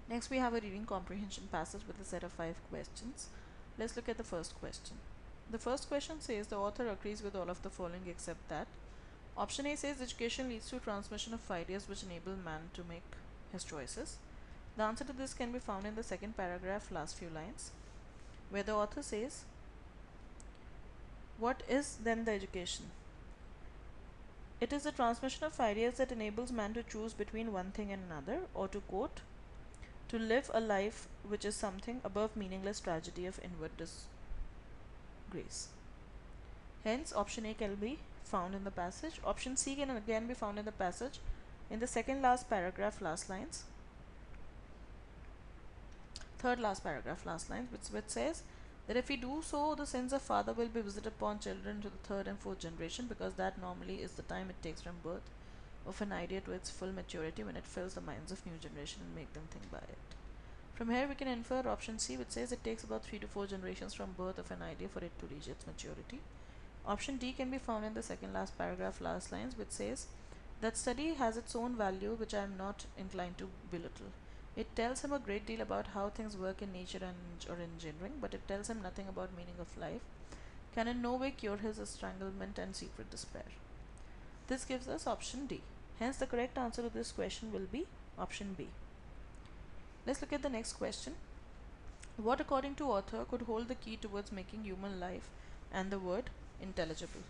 Next we have a reading comprehension passage with a set of 5 questions. Let's look at the first question. The first question says the author agrees with all of the following except that. Option A says education leads to transmission of ideas which enable man to make his choices. The answer to this can be found in the second paragraph, last few lines, where the author says, what is then the education? It is the transmission of ideas that enables man to choose between one thing and another, or to quote, to live a life which is something above meaningless tragedy of inward disgrace. Hence, option A can be found in the passage. Option C can again be found in the passage in the second last paragraph, last lines. Third last paragraph, last lines, which says that if we do so, the sins of father will be visited upon children to the third and fourth generation, because that normally is the time it takes from birth of an idea to its full maturity, when it fills the minds of new generation and make them think by it. From here we can infer option C, which says it takes about 3 to 4 generations from birth of an idea for it to reach its maturity. Option D can be found in the second last paragraph, last lines, which says that study has its own value, which I am not inclined to belittle. It tells him a great deal about how things work in nature or engineering, but it tells him nothing about meaning of life, can in no way cure his estranglement and secret despair. This gives us option D. Hence the correct answer to this question will be option B. Let's look at the next question. What, according to author, could hold the key towards making human life and the word intelligible?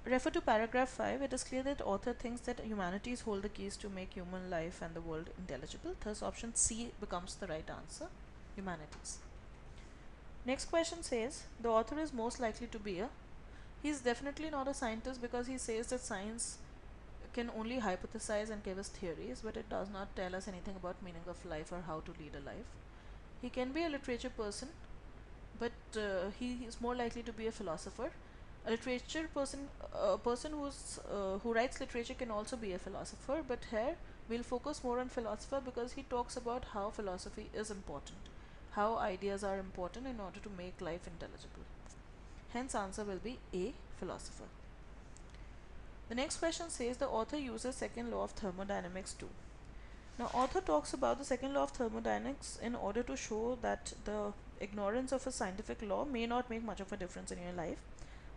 Refer to paragraph 5. It is clear that author thinks that humanities hold the keys to make human life and the world intelligible. Thus option C becomes the right answer, humanities. Next question says the author is most likely to be a. He is definitely not a scientist, because he says that science can only hypothesize and give us theories, but it does not tell us anything about meaning of life or how to lead a life. He can be a literature person, but he is more likely to be a philosopher. A literature person, a person who writes literature can also be a philosopher, but here we'll focus more on philosopher, because he talks about how philosophy is important, how ideas are important in order to make life intelligible. Hence answer will be A, philosopher. The next question says the author uses second law of thermodynamics too. Now author talks about the second law of thermodynamics in order to show that the ignorance of a scientific law may not make much of a difference in your life,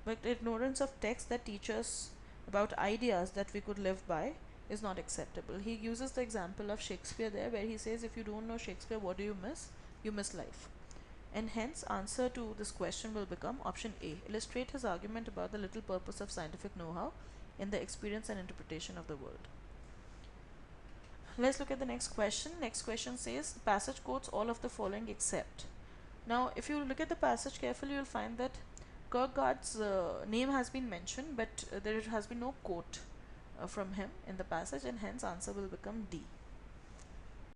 but ignorance of texts that teach us about ideas that we could live by is not acceptable. He uses the example of Shakespeare there, where he says if you don't know Shakespeare, what do you miss? You miss life. And hence answer to this question will become option A. Illustrate his argument about the little purpose of scientific know-how in the experience and interpretation of the world. Let's look at the next question. Next question says the passage quotes all of the following except. Now if you look at the passage carefully, you'll find that Kierkegaard's name has been mentioned, but there has been no quote from him in the passage, and hence answer will become D.